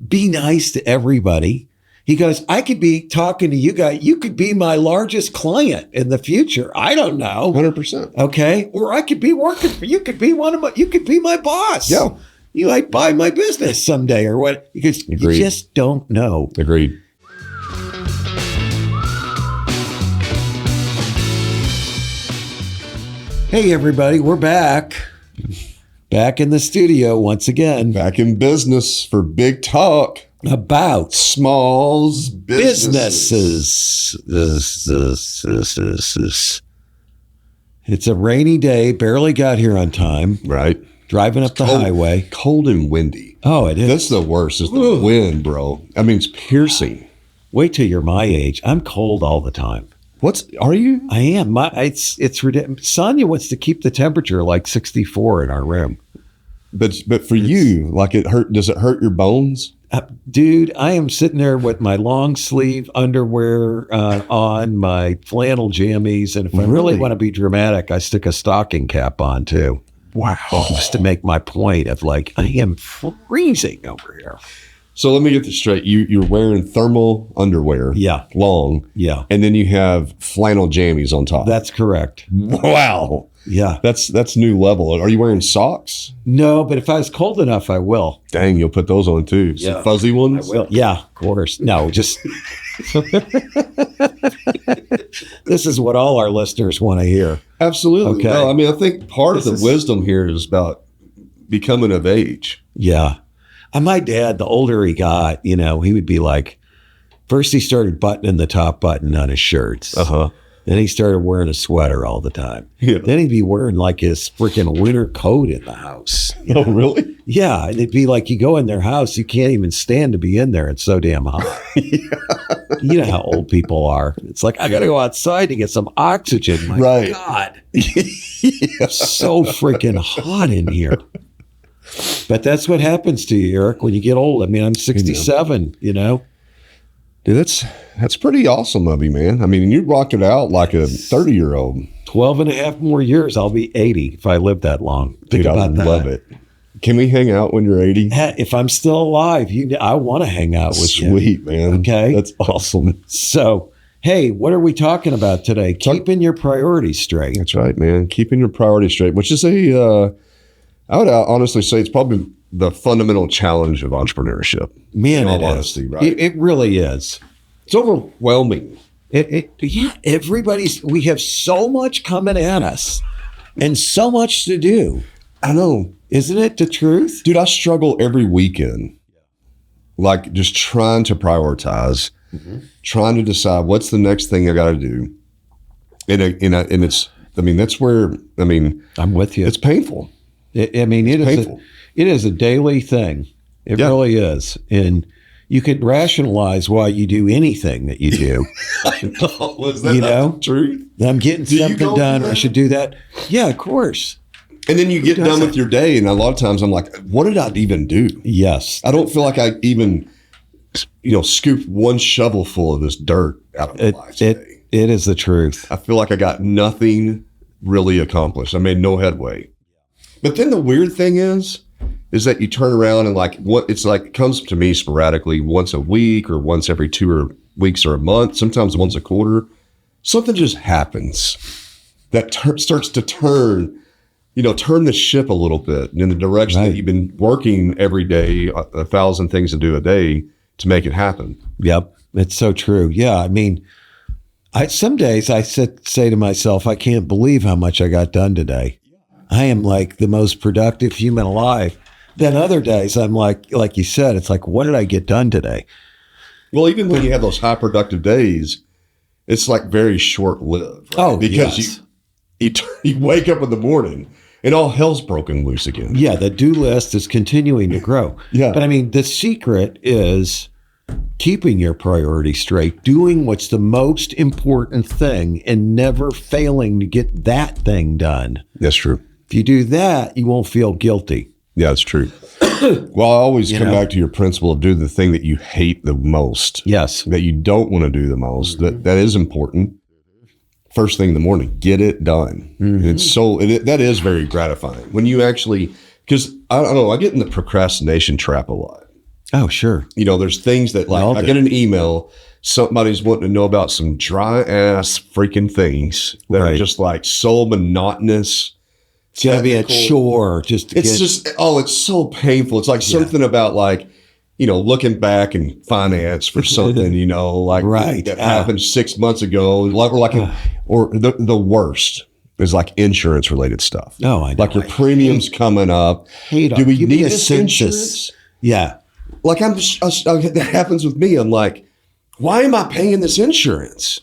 be nice to everybody. He goes, I could be talking to you guys. You could be my largest client in the future. I don't know. 100%. Okay. Or I could be working for you. Could be you could be my boss. Yeah. You might buy my business someday or what? Because Agreed. you just don't know. Agreed. Hey, everybody. We're back. Back in the studio once again. Back in business for big talk. About Smalls businesses. It's a rainy day. Barely got here on time. Right. Driving up the highway. Cold and windy. Oh, it is. That's the worst, is the wind, bro. I mean, it's piercing. Wait till you're my age. I'm cold all the time. Are you? I am. It's ridiculous. Sonia wants to keep the temperature like 64 in our room. But for you, like does it hurt your bones? Dude, I am sitting there with my long sleeve underwear on, my flannel jammies, and if I really want to be dramatic, I stick a stocking cap on too. Wow. Just to make my point of like, I am freezing over here. So let me get this straight. You're wearing thermal underwear. Yeah. Long. Yeah. And then you have flannel jammies on top. That's correct. Wow. Yeah. That's new level. Are you wearing socks? No, but if I was cold enough, I will. Dang, you'll put those on too. Yeah. Some fuzzy ones? I will. Yeah, of course. No, just this is what all our listeners want to hear. Absolutely. Okay. No, I mean, I think part of the wisdom here is about becoming of age. Yeah. And my dad, the older he got, he would be like, first he started buttoning the top button on his shirts. Uh-huh. Then he started wearing a sweater all the time. Yeah. Then he'd be wearing like his freaking winter coat in the house. Oh, really? Yeah. And it'd be like you go in their house, you can't even stand to be in there. It's so damn hot. Yeah. You know how old people are. It's like, I got to go outside to get some oxygen. My Right. God. Yeah. So freaking hot in here. But that's what happens to you, Eric, when you get old. I mean, I'm 67, Dude, that's pretty awesome of you, man. I mean, you rocked it out like a 30-year-old. 12 and a half more years, I'll be 80 if I live that long. Think Dude, about that. I love it. Can we hang out when you're 80? If I'm still alive, I want to hang out with you. Sweet, man. Okay. That's awesome. So, hey, what are we talking about today? Keeping your priorities straight. That's right, man. Keeping your priorities straight, which is I would honestly say it's probably the fundamental challenge of entrepreneurship. Man, in all it honesty, is. right? It really is. It's overwhelming. We have so much coming at us and so much to do. I know. Isn't it the truth? Dude, I struggle every weekend, like just trying to prioritize, trying to decide what's the next thing I got to do. And it's, I mean, that's where, I mean, I'm with you. It's painful. It is a daily thing. It really is. And you could rationalize why you do anything that you do. I know. Was that not the truth? I'm getting something done. I should do that. Yeah, of course. And then you get done with your day, and a lot of times I'm like, what did I even do? Yes. I don't feel like I even, scooped one shovel full of this dirt out of my life today. It is the truth. I feel like I got nothing really accomplished. I made no headway. But then the weird thing is that you turn around and it comes to me sporadically once a week or once every 2 weeks or a month, sometimes once a quarter. Something just happens that starts to turn the ship a little bit in the direction that you've been working every day, 1,000 things to do a day to make it happen. Yep. It's so true. Yeah. I mean, some days I say to myself, I can't believe how much I got done today. I am like the most productive human alive. Then other days I'm like you said, it's like, what did I get done today? Well, even when you have those high productive days, it's like very short lived. Right? Oh, because you wake up in the morning and all hell's broken loose again. Yeah. The do list is continuing to grow. Yeah. But I mean, the secret is keeping your priorities straight, doing what's the most important thing and never failing to get that thing done. That's true. If you do that, you won't feel guilty. Yeah, that's true. Well, I always come back to your principle of do the thing that you hate the most. Yes. That you don't want to do the most. Mm-hmm. That is important. First thing in the morning, get it done. Mm-hmm. It's that is very gratifying when you actually, because I don't know, I get in the procrastination trap a lot. Oh, sure. There's things that like all I do. get an email, somebody's wanting to know about some dry ass freaking things that are Right. just like so monotonous. It's got to be a technical. chore just to It's get. just, it's so painful. It's like something about like, looking back in finance for something, like Right. that happened 6 months ago. Or the worst is like insurance related stuff. Oh, I know. Like your premiums coming up. Hate Do we give need me a this census. insurance? Yeah. Like that happens with me. I'm like, why am I paying this insurance?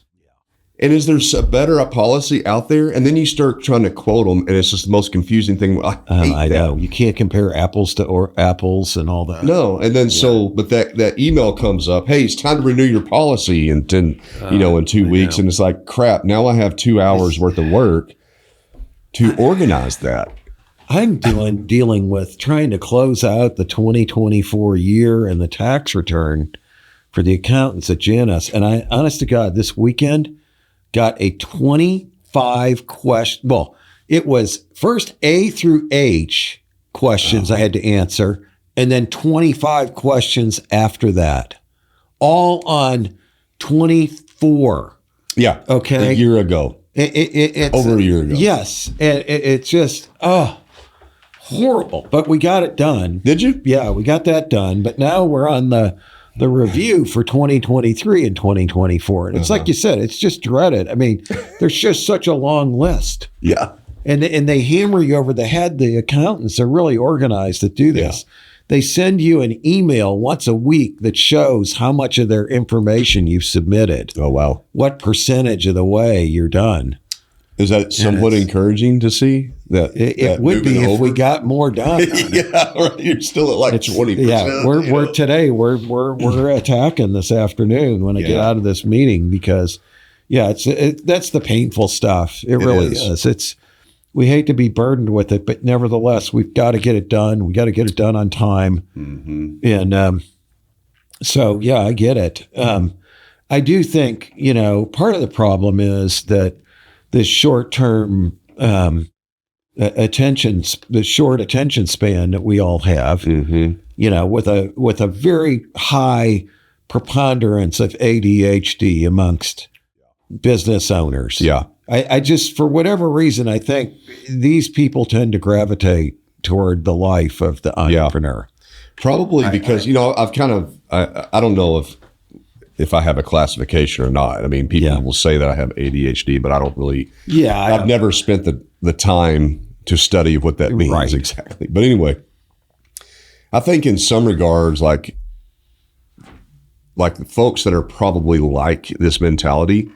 And is there a better policy out there? And then you start trying to quote them, and it's just the most confusing thing. I know. You can't compare apples to apples and all that. No, and then but that email comes up. Hey, it's time to renew your policy in 2 weeks, and it's like crap. Now I have 2 hours worth of work to organize that. I'm dealing with trying to close out the 2024 year and the tax return for the accountants at Janus. And I, honest to God, this weekend got a 25 question. Well, it was first A through H questions I had to answer, and then 25 questions after that, all on 24. Yeah. Okay. A year ago. It's Over a year ago. Yes. And it's just, horrible. But we got it done. Did you? Yeah, we got that done. But now we're on the review for 2023 and 2024. And it's like you said, it's just dreaded. I mean, there's just such a long list. Yeah. And they hammer you over the head. The accountants are really organized that do this. Yeah. They send you an email once a week that shows how much of their information you've submitted. Oh, wow. What percentage of the way you're done. Is that somewhat encouraging to see? It would be if we got more done. Yeah, right. You're still at like 20%. Yeah, we're attacking this afternoon when I get out of this meeting because, that's the painful stuff. It really is. We hate to be burdened with it, but nevertheless, we've got to get it done. We got to get it done on time. Mm-hmm. And so, I get it. I do think, part of the problem is that the short-term the short attention span that we all have, with a very high preponderance of ADHD amongst business owners. Yeah. I just, for whatever reason, I think these people tend to gravitate toward the life of the entrepreneur. Probably because, I've kind of, I don't know if I have a classification or not. I mean, people will say that I have ADHD, but I don't really. Yeah. I've never spent the time to study what that means exactly. But anyway, I think in some regards, like the folks that are probably like this mentality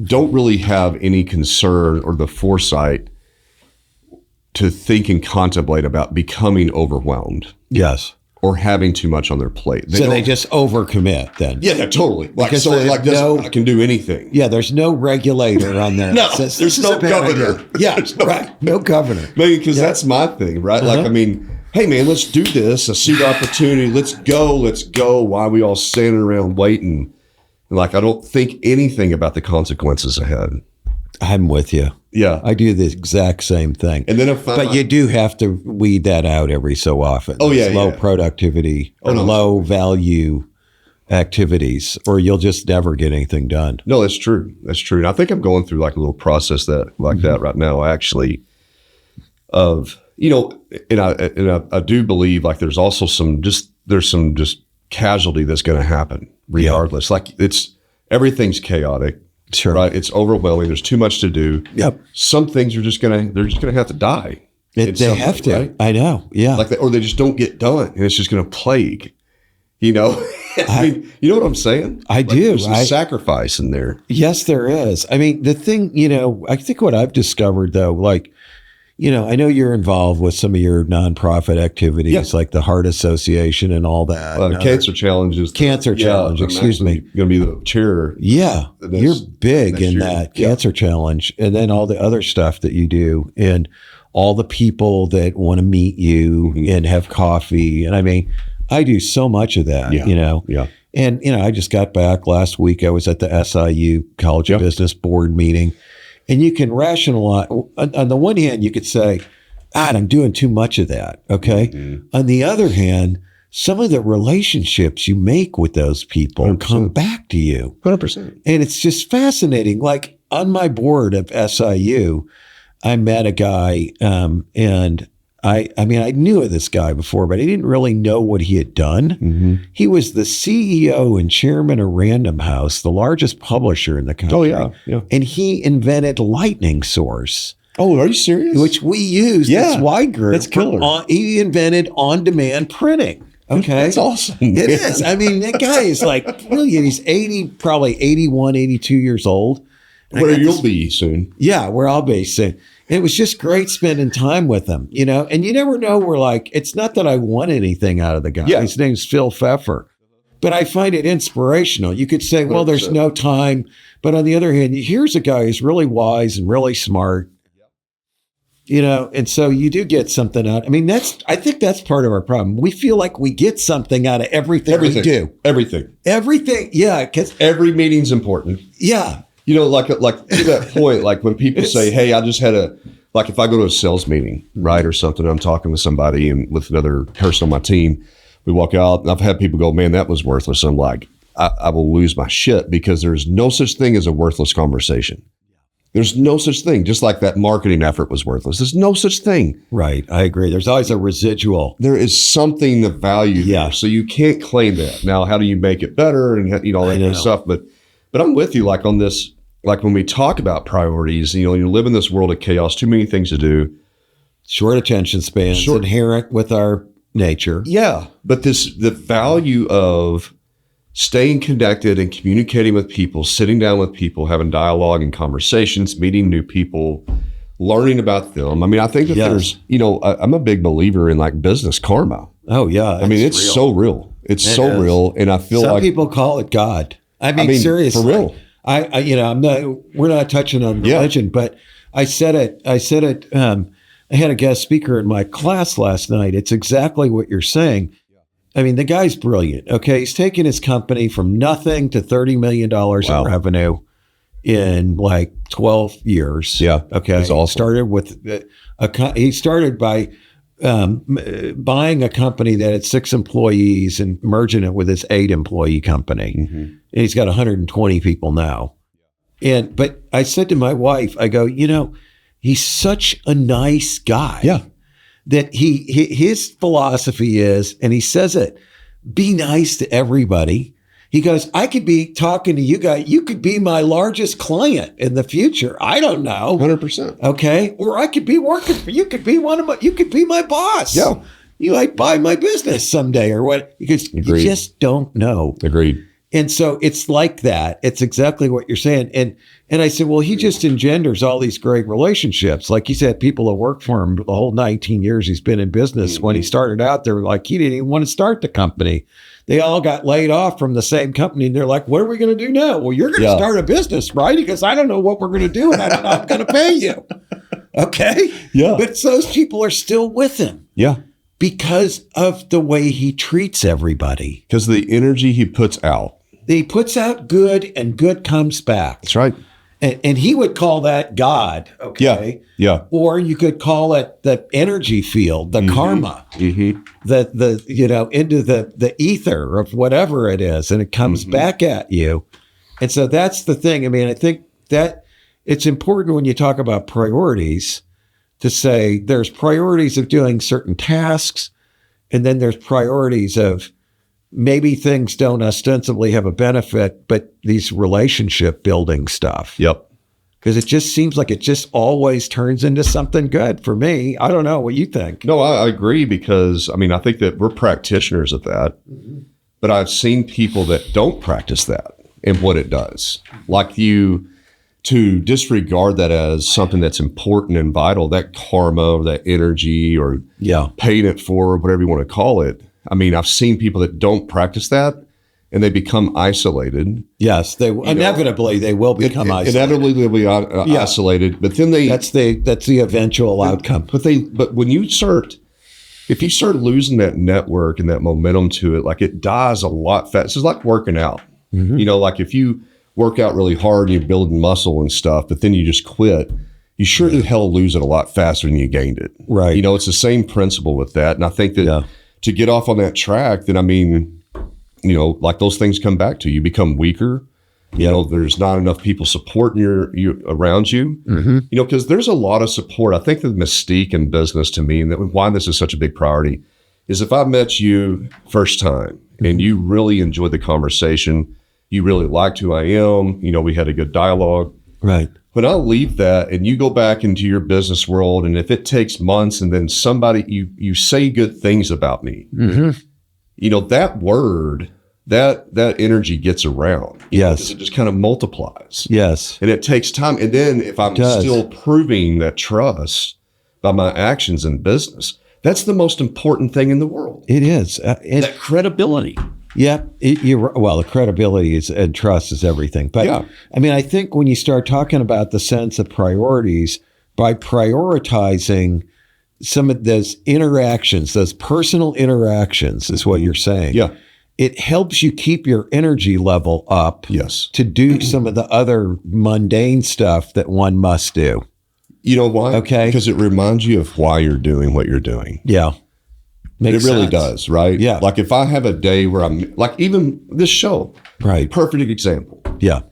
don't really have any concern or the foresight to think and contemplate about becoming overwhelmed. Yes. Or having too much on their plate. They just overcommit then. Yeah, totally. I can do anything. Yeah, there's no regulator on there. No, there's no governor. Yeah, right. No governor. Because that's my thing, right? Like, I mean, hey, man, let's do this. I see the opportunity. Let's go. Why are we all standing around waiting? Like, I don't think anything about the consequences ahead. I'm with you. Yeah. I do the exact same thing. And then but you do have to weed that out every so often. Oh, yeah. Low productivity or low value activities, or you'll just never get anything done. No, that's true. That's true. And I think I'm going through like a little process that right now, actually, of, and I do believe like there's also some casualty that's going to happen regardless. Yeah. Like everything's chaotic. Sure. Right. It's overwhelming. There's too much to do. Yep. Some things they're just gonna have to die. They have to. Right? I know. Yeah. Or they just don't get done, and it's just gonna plague. I mean, you know what I'm saying? I do. There's some sacrifice in there. Yes, there is. I mean, the thing, I think what I've discovered though, I know you're involved with some of your nonprofit activities, like the Heart Association and all that. Cancer Challenges. Cancer Challenge, excuse me. Going to be the chair. Yeah, you're big in that Cancer Challenge, and then all the other stuff that you do, and all the people that want to meet you and have coffee. And I mean, I do so much of that, Yeah. And, I just got back last week. I was at the SIU College of Business Board meeting. And you can rationalize. On the one hand, you could say, I'm doing too much of that. Okay. Mm-hmm. On the other hand, some of the relationships you make with those people 100%. come back to you. 100%. And it's just fascinating. Like on my board of SIU, I met a guy, and I mean, I knew of this guy before, but I didn't really know what he had done. Mm-hmm. He was the CEO and chairman of Random House, the largest publisher in the country. Oh, yeah. Yeah. And he invented Lightning Source, Oh, are you serious? which we used Yeah, as Wide Group. that's killer. He invented on-demand printing. Okay. That's awesome. It is. I mean, that guy is like brilliant. He's 80, probably 81, 82 years old. Where you'll be soon. Yeah, where I'll be soon. And it was just great spending time with him, you know, and you never know. We're like, it's not that I want anything out of the guy. Yeah. His name's Phil Pfeffer, but I find it inspirational. You could say, well, there's 100%. no time. But on the other hand, here's a guy who's really wise and really smart, you know, and so you do get something out. I mean, I think that's part of our problem. We feel like we get something out of everything we do. Everything. Yeah. Because, Every meeting's important. yeah. You know, like to that point, like when people say, hey, I just had like if I go to a sales meeting, right, or something, I'm talking with somebody and with another person on my team, we walk out and I've had people go, man, that was worthless. And I'm like, I will lose my shit because there's no such thing as a worthless conversation. There's no such thing. Just like that marketing effort was worthless. There's no such thing. Right. I agree. There's always a residual. There is something of value Yeah. there. So you can't claim that. Now, how do you make it better and, you know, all that I kind of know. stuff? But I'm with you, like on this, like when we talk about priorities, you know, you live in this world of chaos, too many things to do. Short attention spans, inherent with our nature. Yeah. But the value of staying connected and communicating with people, sitting down with people, having dialogue and conversations, meeting new people, learning about them. I mean, I think that there's, you know, I'm a big believer in like business karma. Oh, yeah. I mean, it's real. so real. It's It so is. real. And I feel Some like people call it God. I mean, seriously. for real. I you know, we're not touching on religion, but I said it. I had a guest speaker in my class last night. It's exactly what you're saying. I mean, the guy's brilliant. Okay. He's taken his company from nothing to $30 million in revenue in like 12 years. Yeah. Okay. That's awesome. Started with he started by buying a company that had 6 employees and merging it with his 8-employee company. Mm-hmm. And he's got 120 people now. But I said to my wife, I go, you know, he's such a nice guy. Yeah. That his philosophy is, and he says it, be nice to everybody. He goes, I could be talking to you guys. You could be my largest client in the future. I don't know. 100%. Okay. Or I could be working for you. Could be you could be my boss. Yeah. You might buy my business someday or what? Because you just don't know. Agreed. And so it's like that. It's exactly what you're saying. And I said, well, he just engenders all these great relationships. Like he said, people that work for him the whole 19 years he's been in business. When he started out, they were like, he didn't even want to start the company. They all got laid off from the same company. And they're like, what are we going to do now? Well, you're going to start a business, right? Because I don't know what we're going to do and I don't know I'm going to pay you. Okay. Yeah. But those people are still with him. Yeah. Because of the way he treats everybody. Because the energy he puts out. He puts out good and good comes back. That's right. And he would call that God. Okay. Yeah. Or you could call it the energy field, the karma, the you know, into the ether of whatever it is. And it comes back at you. And so that's the thing. I mean, I think that it's important when you talk about priorities to say there's priorities of doing certain tasks. And then there's priorities of maybe things don't ostensibly have a benefit, but these relationship building stuff. Yep. Because it just seems like it just always turns into something good for me. I don't know what you think. No, I agree because, I mean, I think that we're practitioners of that, but I've seen people that don't practice that and what it does. Like to disregard that as something that's important and vital, that karma or that energy or paying it forward, whatever you want to call it. I mean, I've seen people that don't practice that and they become isolated. Yes, they inevitably they will become isolated. Inevitably they'll be isolated, but then that's the eventual outcome. But when if you start losing that network and that momentum to it, like it dies a lot fast. It's like working out. You know, like if you work out really hard and you're building muscle and stuff, but then you just quit, you sure as hell lose it a lot faster than you gained it. Right. You know, it's the same principle with that. And I think that to get off on that track, then I mean, you know, like those things come back to you, become weaker. You know, there's not enough people supporting you around you, you know, because there's a lot of support. I think the mystique in business to me, and that why this is such a big priority, is if I met you first time and you really enjoyed the conversation, you really liked who I am, you know, we had a good dialogue. Right. When I leave that and you go back into your business world, and if it takes months and then somebody, you say good things about me, you know, that word, that energy gets around. Yes. It just kind of multiplies. Yes. And it takes time. And then if I'm still proving that trust by my actions in business, that's the most important thing in the world. It is. That credibility. Yeah. Well, the credibility and trust is everything. But I mean, I think when you start talking about the sense of priorities, by prioritizing some of those interactions, those personal interactions is what you're saying. Yeah. It helps you keep your energy level up. Yes. To do some of the other mundane stuff that one must do. You know why? Okay. Because it reminds you of why you're doing what you're doing. Yeah. Makes it really sense. does, right? Yeah. Like if I have a day where I'm like, even this show, Right. perfect example. Yeah.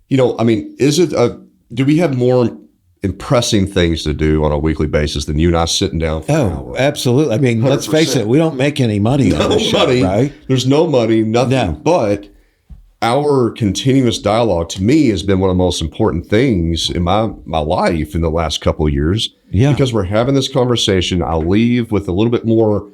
You know, I mean, do we have more impressing things to do on a weekly basis than you and I sitting down for an hour? Absolutely. I mean, let's face it, we don't make any money on this show, right? There's no money, nothing. No. But our continuous dialogue to me has been one of the most important things in my life in the last couple of years. Yeah. Because we're having this conversation. I'll leave with a little bit more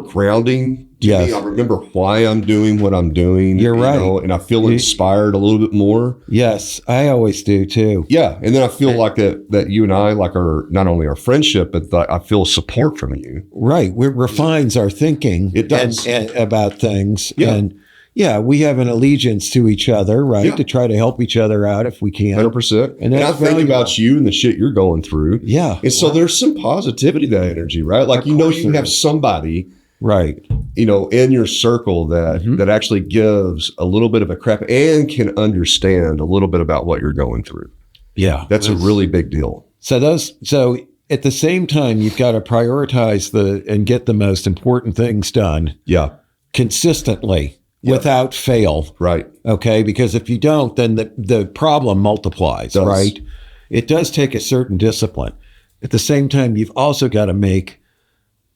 grounding to me. I remember why I'm doing what I'm doing. You're right. Know, and I feel inspired a little bit more. Yes, I always do too. Yeah. And then I feel like that you and I, like not only our friendship, but I feel support from you. Right. It refines our thinking. It does. And about things. Yeah. And we have an allegiance to each other, right? Yeah. To try to help each other out if we can. 100%. And I that's think valuable. about you and the shit you're going through. Yeah. And so there's some positivity to that energy, right? Like, you know, you have somebody, right, you know, in your circle that actually gives a little bit of a crap and can understand a little bit about what you're going through. Yeah. That's a really big deal. So at the same time, you've got to prioritize and get the most important things done. Yeah. Consistently. Without fail. Right. Okay. Because if you don't, then the problem multiplies, right? It does take a certain discipline. At the same time, you've also got to make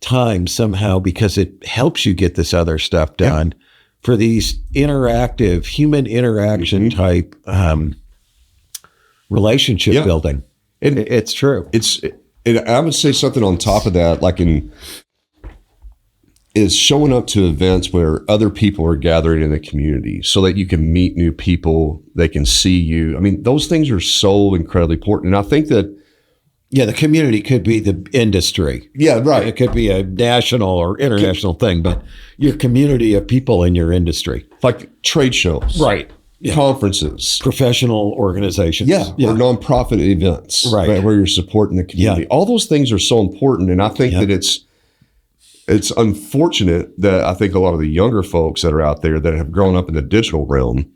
time somehow, because it helps you get this other stuff done for these interactive, human interaction type relationship building. And it's true. I would say something on top of that, like is showing up to events where other people are gathering in the community so that you can meet new people, they can see you. I mean, those things are so incredibly important. And I think that the community could be the industry. Yeah, right. It could be a national or international thing, but your community of people in your industry. Like trade shows. Right. Conferences. Professional organizations. Or nonprofit events. Right. Where you're supporting the community. Yeah. All those things are so important. And I think that it's unfortunate that I think a lot of the younger folks that are out there that have grown up in the digital realm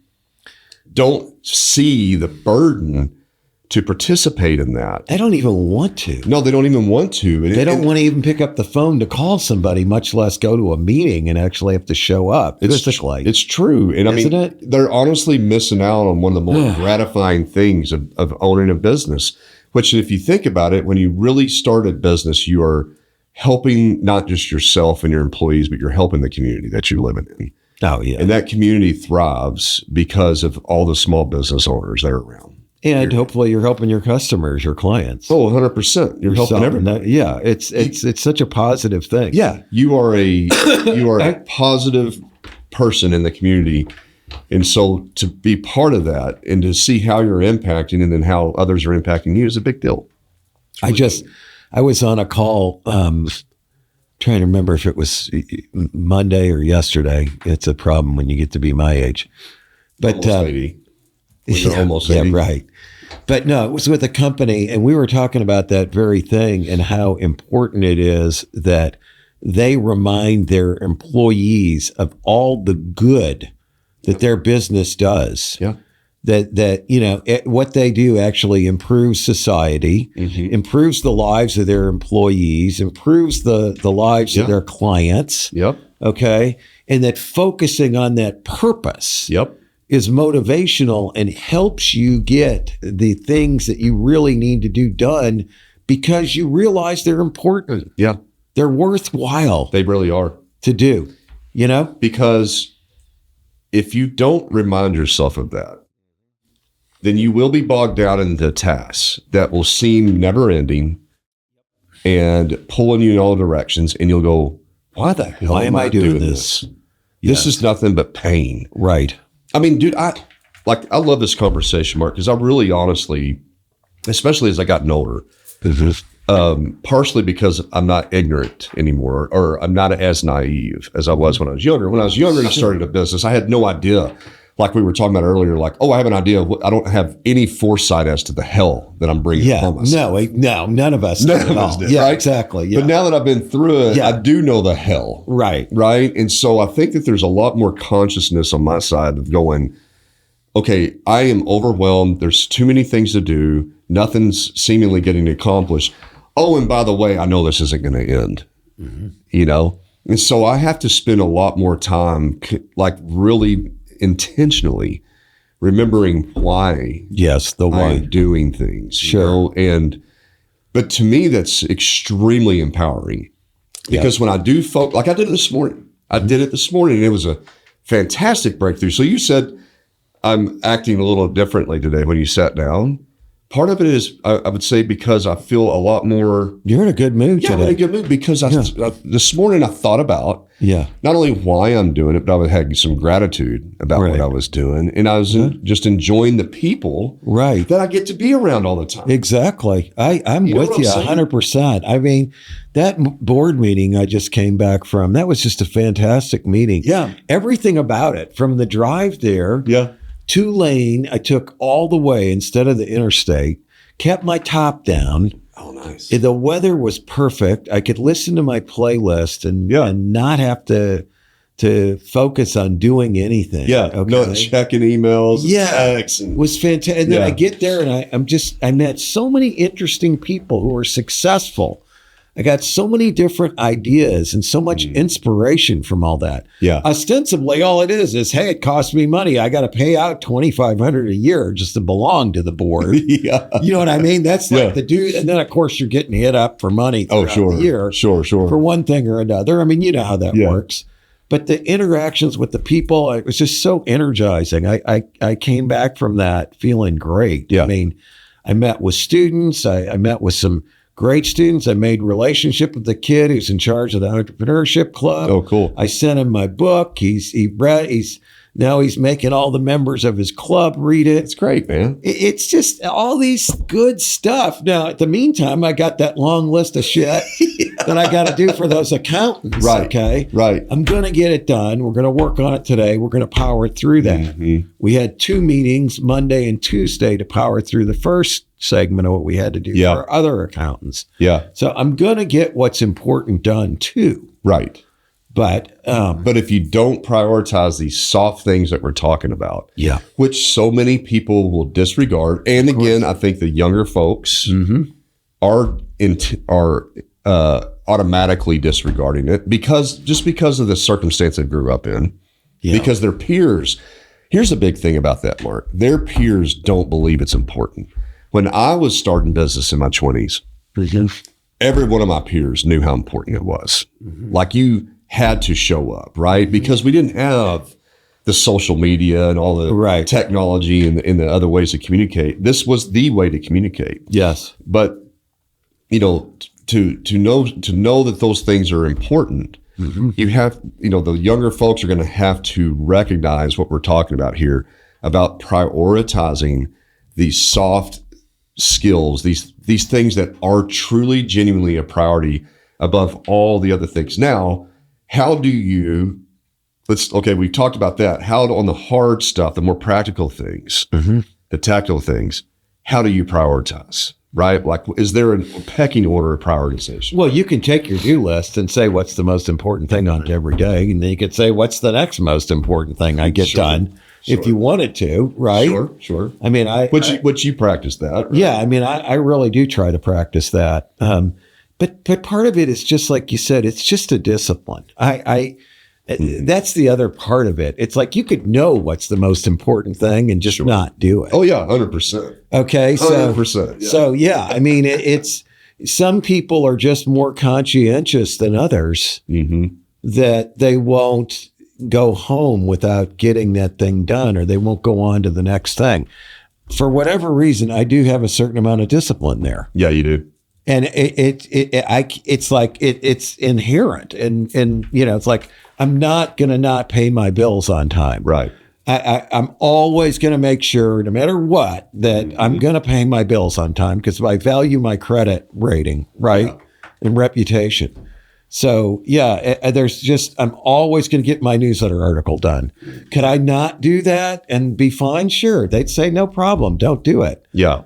don't see the burden to participate in that. They don't even want to. No, they don't even want to. They don't want to even pick up the phone to call somebody, much less go to a meeting and actually have to show up physically. It's true. And Isn't it? They're honestly missing out on one of the more gratifying things of owning a business, which if you think about it, when you really start a business, you are helping not just yourself and your employees, but you're helping the community that you live in. Oh, yeah. And that community thrives because of all the small business owners that are around. And hopefully you're helping your customers, your clients. Oh, 100%. You're helping everybody. It's such a positive thing. Yeah. You are a positive person in the community. And so to be part of that and to see how you're impacting and then how others are impacting you is a big deal. I was on a call, trying to remember if it was Monday or yesterday. It's a problem when you get to be my age. But almost 80. Almost 80. Yeah, right. But no, it was with a company, and we were talking about that very thing and how important it is that they remind their employees of all the good that their business does. Yeah. that what they do actually improves society, improves the lives of their employees, improves the lives of their clients. Yep. Okay. And that focusing on that purpose is motivational and helps you get the things that you really need to do done because you realize they're important. Yeah. They're worthwhile. They really are. To do, Because if you don't remind yourself of that, then you will be bogged down into tasks that will seem never ending and pulling you in all directions. And you'll go, why the hell am I doing this? This is nothing but pain. Right. I mean, dude, I love this conversation, Mark, because I really honestly, especially as I gotten older, partially because I'm not ignorant anymore, or I'm not as naive as I was when I was younger. When I was younger and I started a business, I had no idea, like we were talking about earlier, like, I have an idea. I don't have any foresight as to the hell that I'm bringing upon myself. No, none of us did. Yeah, right? Exactly. Yeah. But now that I've been through it, I do know the hell. Right. Right. And so I think that there's a lot more consciousness on my side of going, okay, I am overwhelmed. There's too many things to do. Nothing's seemingly getting accomplished. Oh, and by the way, I know this isn't going to end, And so I have to spend a lot more time, like really intentionally remembering why. Yes, the why. I'm doing things. Sure. But to me, that's extremely empowering because when I do like I did it this morning. And it was a fantastic breakthrough. So you said I'm acting a little differently today when you sat down. Part of it is, I would say, because I feel a lot more. You're in a good mood today. I'm in a good mood because this morning I thought about not only why I'm doing it, but I had some gratitude about what I was doing, and I was just enjoying the people that I get to be around all the time. Exactly, I'm with you 100%. I mean, that board meeting I just came back from, that was just a fantastic meeting. Yeah, everything about it, from the drive there. Yeah. 2-lane, I took all the way instead of the interstate, kept my top down. Oh, nice. The weather was perfect. I could listen to my playlist and not have to focus on doing anything. Yeah, not checking emails, texts. It was fantastic. And then I get there and I met so many interesting people who are successful. I got so many different ideas and so much inspiration from all that. Yeah. Ostensibly, all it is, hey, it costs me money. I got to pay out $2,500 a year just to belong to the board. You know what I mean? That's like the dude. And then, of course, you're getting hit up for money throughout the year. Sure. For one thing or another. I mean, you know how that works. But the interactions with the people, it was just so energizing. I came back from that feeling great. Yeah. I mean, I met with students. I met with some great students. I made relationship with the kid who's in charge of the entrepreneurship club. Oh, cool. I sent him my book. Now he's making all the members of his club read it. It's great, man. It's just all these good stuff. Now, at the meantime, I got that long list of shit that I got to do for those accountants. Right. Okay. Right. I'm going to get it done. We're going to work on it today. We're going to power through that. Mm-hmm. We had 2 meetings, Monday and Tuesday, to power through the first segment of what we had to do for our other accountants. Yeah. So I'm going to get what's important done too. Right. But if you don't prioritize these soft things that we're talking about, which so many people will disregard, and again, I think the younger folks are automatically disregarding it because of the circumstance they grew up in, because their peers. Here's the big thing about that, Mark. Their peers don't believe it's important. When I was starting business in my 20s, every one of my peers knew how important it was. Like you had to show up, right? Because we didn't have the social media and all the technology and the other ways to communicate. This was the way to communicate. Yes. But, to know that those things are important, you have, the younger folks are going to have to recognize what we're talking about here, about prioritizing these soft skills, these things that are truly, genuinely a priority above all the other things. Now, how do you, we talked about that. How on the hard stuff, the more practical things, the tactical things, how do you prioritize? right? Like, is there a pecking order of prioritization? Well, you can take your do list and say what's the most important thing on it every day, and then you could say what's the next most important thing I get done if you wanted to, right? Sure. I mean, Which you practice that, right? Yeah, I mean, I really do try to practice that. But part of it is just like you said, it's just a discipline. That's the other part of it. It's like you could know what's the most important thing and just not do it. Oh yeah, 100%. Okay, 100%. Yeah. So yeah, I mean, it's some people are just more conscientious than others that they won't go home without getting that thing done, or they won't go on to the next thing. For whatever reason, I do have a certain amount of discipline there. Yeah, you do. And it's like it's inherent, and it's like I'm not going to not pay my bills on time. Right. I'm always going to make sure, no matter what, that I'm going to pay my bills on time because I value my credit rating, right, and reputation. So I'm always going to get my newsletter article done. Could I not do that and be fine? Sure. They'd say no problem. Don't do it. Yeah.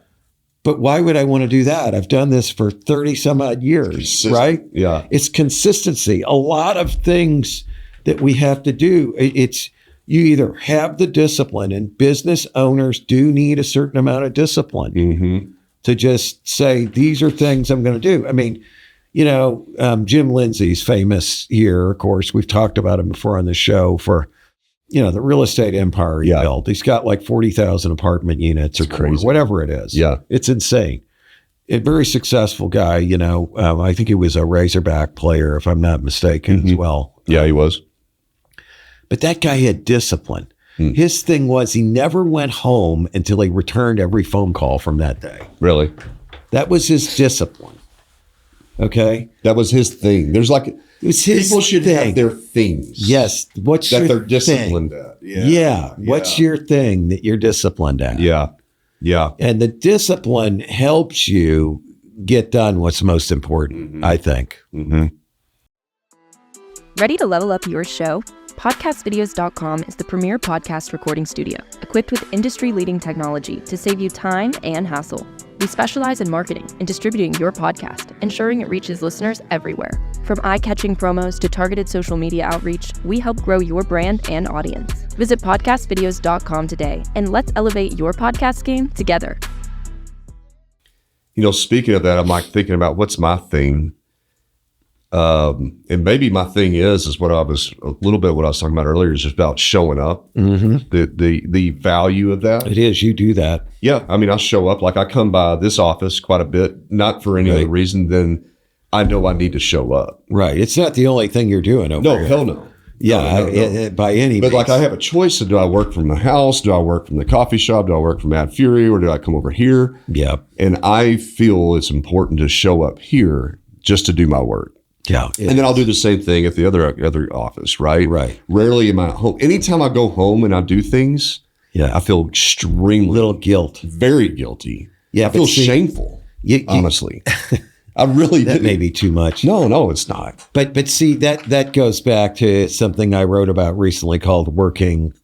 But why would I want to do that? I've done this for 30 some odd years, right? Yeah. It's consistency. A lot of things that we have to do, it's you either have the discipline, and business owners do need a certain amount of discipline to just say, these are things I'm going to do. I mean, Jim Lindsay's famous here, of course, we've talked about him before on the show for, the real estate empire he built. He's got like 40,000 apartment units or crazy, whatever it is. Yeah. It's insane. A very successful guy, I think he was a Razorback player, if I'm not mistaken, as well. Yeah, he was. But that guy had discipline. His thing was he never went home until he returned every phone call from that day. Really? That was his discipline. Okay? That was his thing. There's like, it was his people should thing. have their things. Yes. What's that your they're disciplined thing? at. Yeah. What's your thing that you're disciplined at? Yeah. Yeah. And the discipline helps you get done what's most important, I think. Ready to level up your show? Podcastvideos.com is the premier podcast recording studio, equipped with industry-leading technology to save you time and hassle. We specialize in marketing and distributing your podcast, ensuring it reaches listeners everywhere. From eye-catching promos to targeted social media outreach, we help grow your brand and audience. Visit podcastvideos.com today, and let's elevate your podcast game together. Speaking of that, I'm like thinking about what's my thing. And maybe my thing is what I was talking about earlier, is just about showing up, the value of that. It is. You do that. Yeah. I mean, I show up, like I come by this office quite a bit, not for any other reason than I know I need to show up. Right. It's not the only thing you're doing over here. Hell no. Yeah, no. By any means. But like I have a choice. Do I work from the house? Do I work from the coffee shop? Do I work from Ad Fury? Or do I come over here? Yeah. And I feel it's important to show up here just to do my work. Yeah. And then I'll do the same thing at the other office, right? Right. Rarely am I at home. Anytime I go home and I do things, I feel extremely little guilt. Very guilty. Yeah. I feel shameful, honestly. I really That may be too much. No, it's not. But see, that goes back to something I wrote about recently called working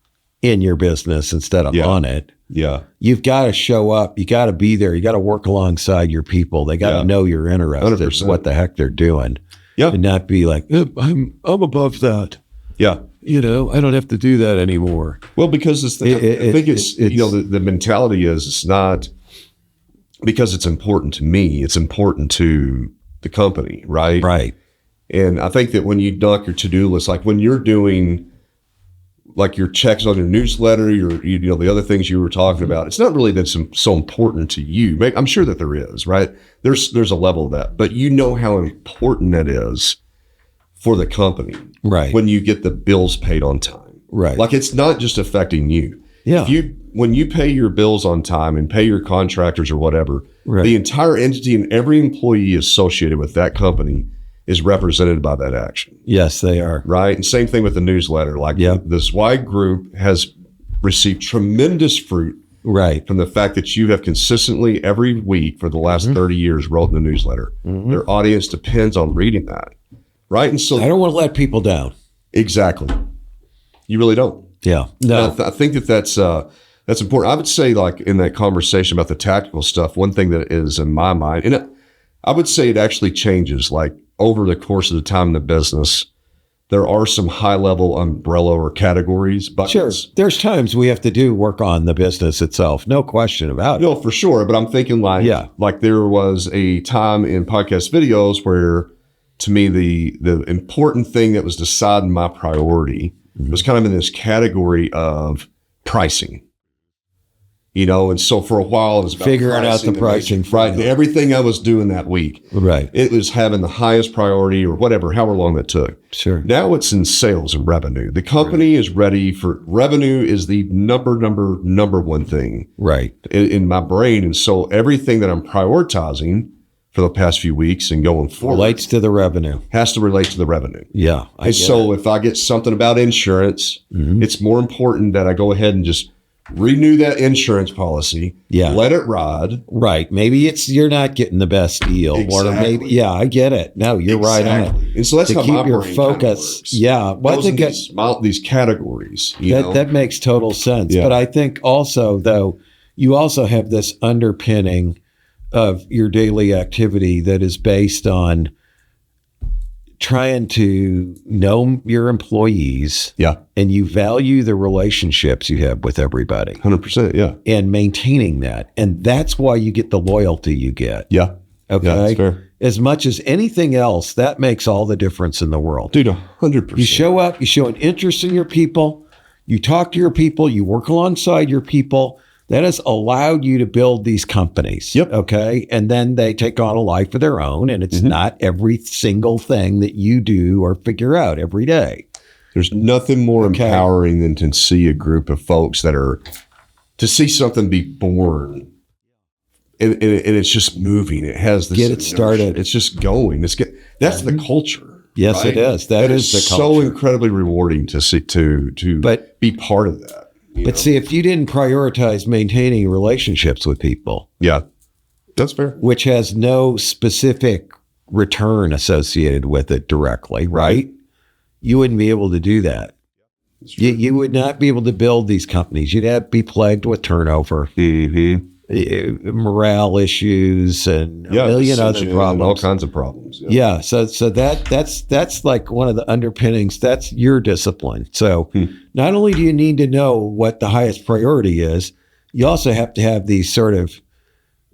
in your business instead of on it. Yeah. You've got to show up. You got to be there. You got to work alongside your people. They got to know you're interested 100%. in what the heck they're doing. Yeah. And not be like, I'm above that. Yeah. I don't have to do that anymore. Well, because I think it's the mentality is it's not because it's important to me. It's important to the company, right? Right. And I think that when you knock your to-do list, like when you're doing like your checks on your newsletter, the other things you were talking about, it's not really that's so important to you. I'm sure that there is, right? There's a level of that, but you know how important that is for the company, right? When you get the bills paid on time, right? Like it's not just affecting you. Yeah. When you pay your bills on time and pay your contractors or whatever, the entire entity and every employee associated with that company is represented by that action. Yes, they are. Right. And same thing with the newsletter. Like this wide group has received tremendous fruit from the fact that you have consistently every week for the last 30 years wrote in the newsletter. Their audience depends on reading that. Right. And so I don't want to let people down. Exactly. You really don't. Yeah. No. I think that's That's important. I would say, like, in that conversation about the tactical stuff, one thing that is in my mind, and I would say it actually changes, like, over the course of the time in the business. There are some high-level umbrella or categories. Buckets. Sure. There's times we have to do work on the business itself. No question about it. No, for sure. But I'm thinking like there was a time in podcast videos where, to me, the important thing that was deciding my priority was kind of in this category of pricing. And so for a while it was about figuring out the pricing. Right. Everything I was doing that week. Right. It was having the highest priority or whatever, however long that took. Sure. Now it's in sales and revenue. The company is ready for revenue is the number one thing. Right. In my brain. And so everything that I'm prioritizing for the past few weeks and going forward relates to the revenue. Has to relate to the revenue. Yeah. And so if I get something about insurance, it's more important that I go ahead and just renew that insurance policy. Yeah. Let it ride. Right. Maybe you're not getting the best deal. Exactly. Or maybe, I get it. No, you're right on it. And so that's to how keep my your brain focus. kind of works. Yeah. These categories. That makes total sense. Yeah. But I think also, though, you also have this underpinning of your daily activity that is based on trying to know your employees. Yeah. And you value the relationships you have with everybody. 100%. Yeah. And maintaining that. And that's why you get the loyalty you get. Yeah. Okay. Yeah, that's fair. As much as anything else, that makes all the difference in the world. Dude, 100%. You show up, you show an interest in your people, you talk to your people, you work alongside your people. That has allowed you to build these companies. Yep. Okay. And then they take on a life of their own. And it's not every single thing that you do or figure out every day. There's nothing more empowering than to see a group of folks to see something be born. And it's just moving. It has this. Get it started. It's just going. That's the culture. Yes, right? it is. That is the culture. So incredibly rewarding to see, to be part of that. But see, if you didn't prioritize maintaining relationships with people. Yeah, that's fair. Which has no specific return associated with it directly, right? You wouldn't be able to do that. You would not be able to build these companies. You'd be plagued with turnover, morale issues, and a million other problems. All kinds of problems. Yeah. So that's like one of the underpinnings. That's your discipline. So not only do you need to know what the highest priority is, you also have to have these sort of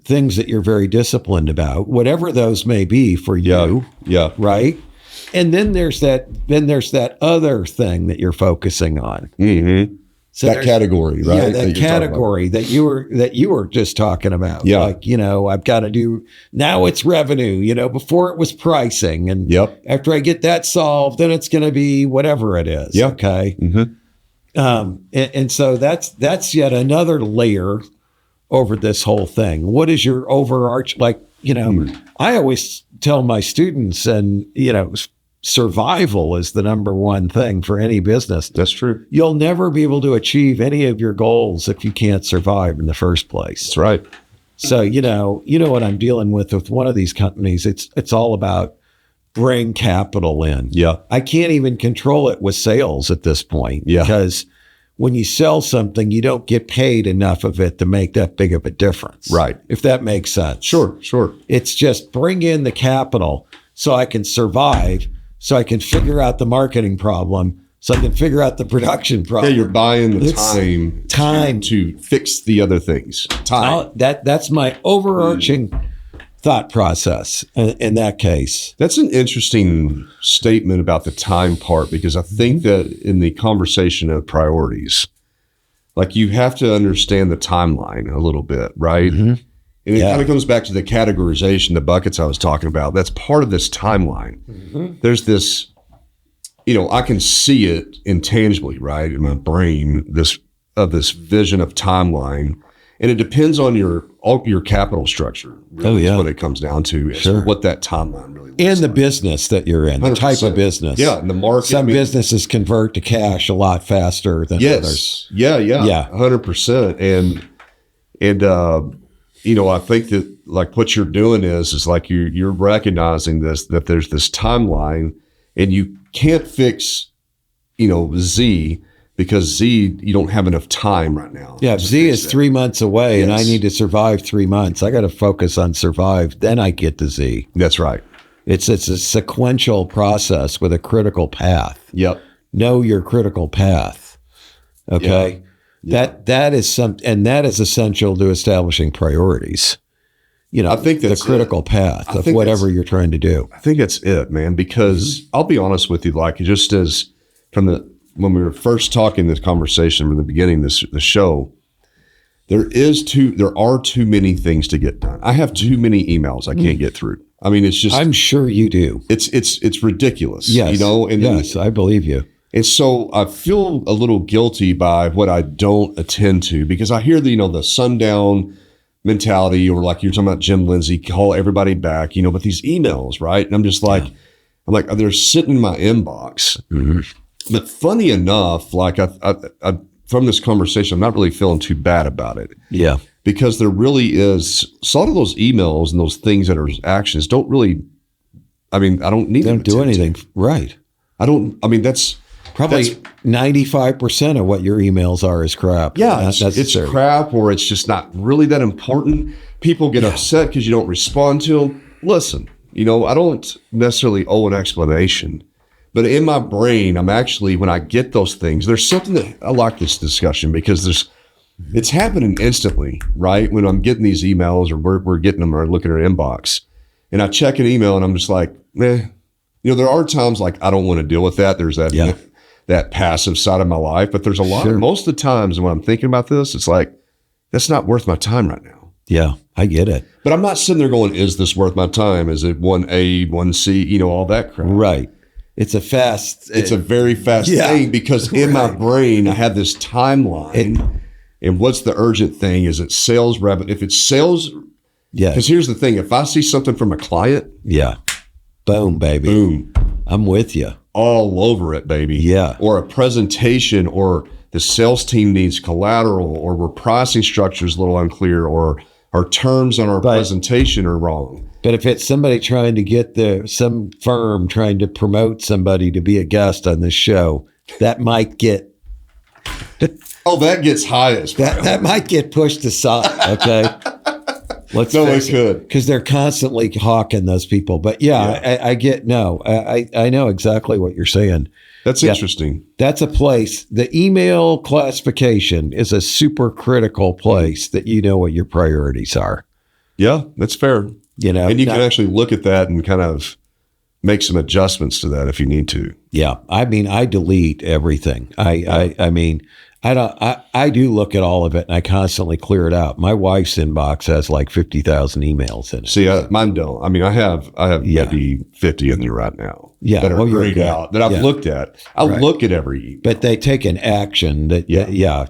things that you're very disciplined about, whatever those may be for you. Yeah. Right. And then there's that other thing that you're focusing on. Mm-hmm. So that category, right? Yeah, that category that you were just talking about. Yeah. Like, I've got to do, now it's revenue, before it was pricing. And after I get that solved, then it's going to be whatever it is. Yeah. Okay. Mm-hmm. And so that's yet another layer over this whole thing. What is your overarch, I always tell my students, and, survival is the number one thing for any business. That's true. You'll never be able to achieve any of your goals if you can't survive in the first place. That's right. So, what I'm dealing with one of these companies, it's all about bring capital in. Yeah. I can't even control it with sales at this point. Yeah. Because when you sell something, you don't get paid enough of it to make that big of a difference. Right. If that makes sense. Sure. It's just bring in the capital so I can survive, so I can figure out the marketing problem, so I can figure out the production problem. Yeah, you're buying the time to fix the other things. That's my overarching thought process in that case. That's an interesting statement about the time part, because I think that in the conversation of priorities, like, you have to understand the timeline a little bit, right? Mm-hmm. And it kind of comes back to the categorization, the buckets I was talking about. That's part of this timeline. Mm-hmm. There's this, I can see it intangibly, right, in my brain, this vision of timeline. And it depends on your capital structure. Really, is what it comes down to, is what that timeline really looks like. And the business that you're in, 100%. The type of business. Yeah, and the market. Some businesses convert to cash a lot faster than others. Yeah, 100%. And I think that, like, what you're doing is like you're recognizing that there's this timeline, and you can't fix, Z because Z, you don't have enough time right now. Yeah, Z is 3 months away, and I Yes. need to survive 3 months. I got to focus on survive. Then I get to Z. That's right. It's a sequential process with a critical path. Yep. Know your critical path. Okay. That is essential to establishing priorities. I think the that's critical path of think whatever you're trying to do. I think that's it, man, because I'll be honest with you, like just as when we were first talking this conversation from the beginning, the show, there are too many things to get done. I have too many emails I can't get through. I mean, it's just, I'm sure you do. it's ridiculous, Yes. and yes, I believe you. and so I feel a little guilty by what I don't attend to, because I hear the sundown mentality, or like you're talking about Jim Lindsay, call everybody back, but these emails, right? And I'm just like, they're sitting in my inbox. Mm-hmm. But funny enough, like I from this conversation, I'm not really feeling too bad about it. Yeah. Because there really is, so a lot of those emails and those things that are actions don't really, I don't need them Don't do anything. Right. that's Probably 95% of what your emails are is crap. yeah, Not it's necessary. crap, or it's just not really that important. People get upset because you don't respond to them. Listen, I don't necessarily owe an explanation, but in my brain, I'm actually, when I get those things, there's something that I like this discussion, because it's happening instantly, right? When I'm getting these emails, or we're getting them, or looking at our inbox, and I check an email and I'm just like, there are times like I don't want to deal with that. There's that that passive side of my life, but there's a lot. Sure. Most of the times when I'm thinking about this, it's like, that's not worth my time right now. Yeah, I get it. But I'm not sitting there going, is this worth my time? Is it 1A, 1C, all that crap. Right. It's a very fast thing, because in my brain, I have this timeline. And what's the urgent thing? Is it sales revenue? If it's sales, because here's the thing. If I see something from a client, boom, baby. boom, I'm with you. all over it, baby. Yeah. Or a presentation, or the sales team needs collateral, or our pricing structure is a little unclear, or our terms on our presentation are wrong. But if it's somebody trying to get some firm trying to promote somebody to be a guest on this show, that might get That gets highest. that might get pushed aside. Okay. It could. Because they're constantly hawking those people. But I know exactly what you're saying. That's interesting. That's a place. The email classification is a super critical place that you know what your priorities are. Yeah, that's fair. And you can actually look at that and kind of make some adjustments to that if you need to. Yeah. I delete everything. I do look at all of it, and I constantly clear it out. My wife's inbox has like 50,000 emails in it. See, mine don't. I have maybe 50 in there right now. Yeah, that are you're grayed good. out that I've looked at. I look at every email. But they take an action that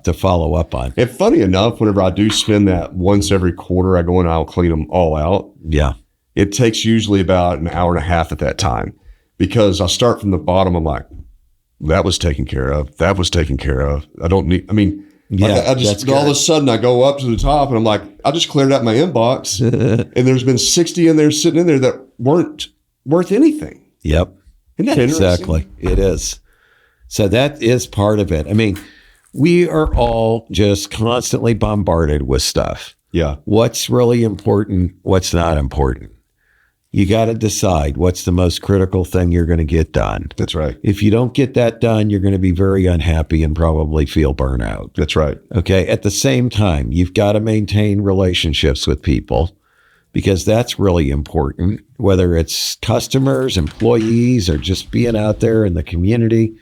to follow up on. And funny enough, whenever I do spend that once every quarter, I go in and I'll clean them all out. Yeah. It takes usually about an hour and a half at that time, because I'll start from the bottom. I'm like, that was taken care of. That was taken care of. I don't need, I just, all of a sudden I go up to the top and I'm like, I just cleared out my inbox and there's been 60 in there sitting in there that weren't worth anything. Yep. Isn't that interesting? Exactly. It is. So that is part of it. We are all just constantly bombarded with stuff. Yeah. What's really important? What's not important? You got to decide what's the most critical thing you're going to get done. That's right. If you don't get that done, you're going to be very unhappy and probably feel burnout. That's right. Okay. At the same time, you've got to maintain relationships with people, because that's really important, whether it's customers, employees, or just being out there in the community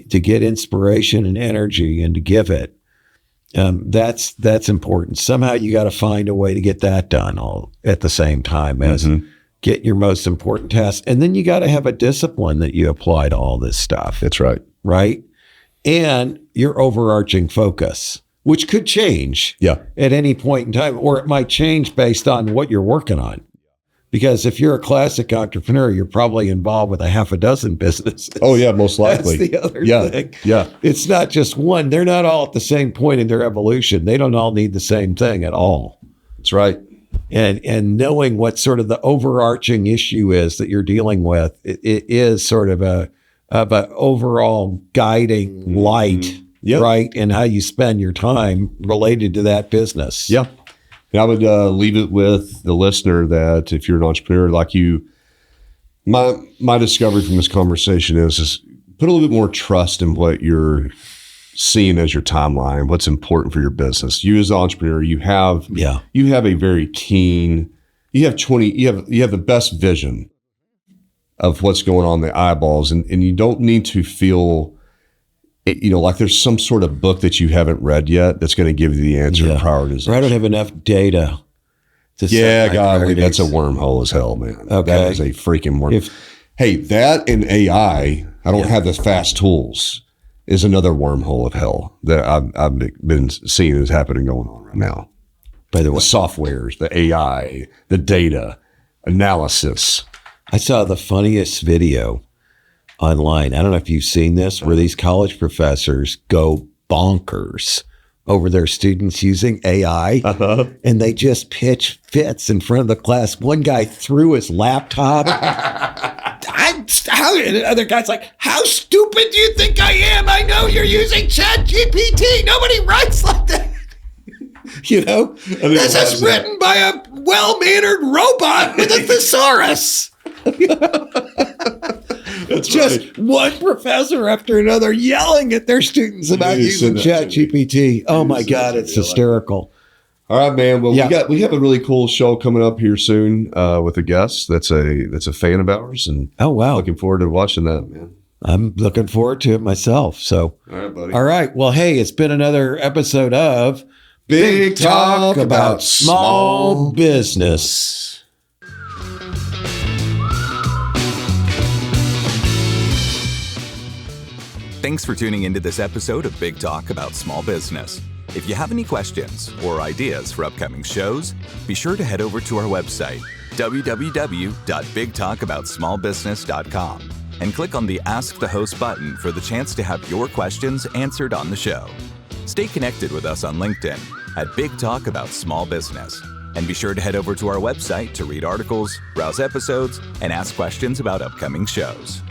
to get inspiration and energy and to give it. That's important. Somehow you got to find a way to get that done all at the same time as get your most important tasks. And then you got to have a discipline that you apply to all this stuff. That's right. Right. And your overarching focus, which could change at any point in time, or it might change based on what you're working on. Because if you're a classic entrepreneur, you're probably involved with a half a dozen businesses. Oh, yeah, most likely. That's the other thing. Yeah. It's not just one. They're not all at the same point in their evolution. They don't all need the same thing at all. That's right. And knowing what sort of the overarching issue is that you're dealing with, it is sort of a overall guiding light Yep. right? And how you spend your time related to that business. Yeah. And I would leave it with the listener that if you're an entrepreneur like you, my discovery from this conversation is put a little bit more trust in what you're seeing as your timeline, what's important for your business. You as an entrepreneur, you have a very keen, you have the best vision of what's going on in the eyeballs, and you don't need to feel like there's some sort of book that you haven't read yet that's going to give you the answer and prioritization. Or I don't have enough data to Yeah, set my golly, priorities. that's a wormhole as hell, man. Okay. That is a freaking worm. Hey, that and AI, I don't have the fast tools, is another wormhole of hell that I've been seeing is happening going on right now. By the The way, softwares, the AI, the data analysis. I saw the funniest video online. I don't know if you've seen this, where these college professors go bonkers over their students using AI, and they just pitch fits in front of the class. One guy threw his laptop. And the other guy's like, how stupid do you think I am? I know you're using ChatGPT. Nobody writes like that. This is written by a well-mannered robot with a thesaurus. That's Just right. one professor after another yelling at their students about using ChatGPT. Oh my God, it's hysterical. All right, man. Well, Yeah. we have a really cool show coming up here soon with a guest that's a fan of ours, and Oh wow, looking forward to watching that, man. I'm looking forward to it myself. So, All right, buddy. all right. Well, hey, it's been another episode of Big Talk about Small Business. Thanks for tuning into this episode of Big Talk about Small Business. If you have any questions or ideas for upcoming shows, be sure to head over to our website, www.bigtalkaboutsmallbusiness.com, and click on the Ask the Host button for the chance to have your questions answered on the show. Stay connected with us on LinkedIn at Big Talk About Small Business. And be sure to head over to our website to read articles, browse episodes, and ask questions about upcoming shows.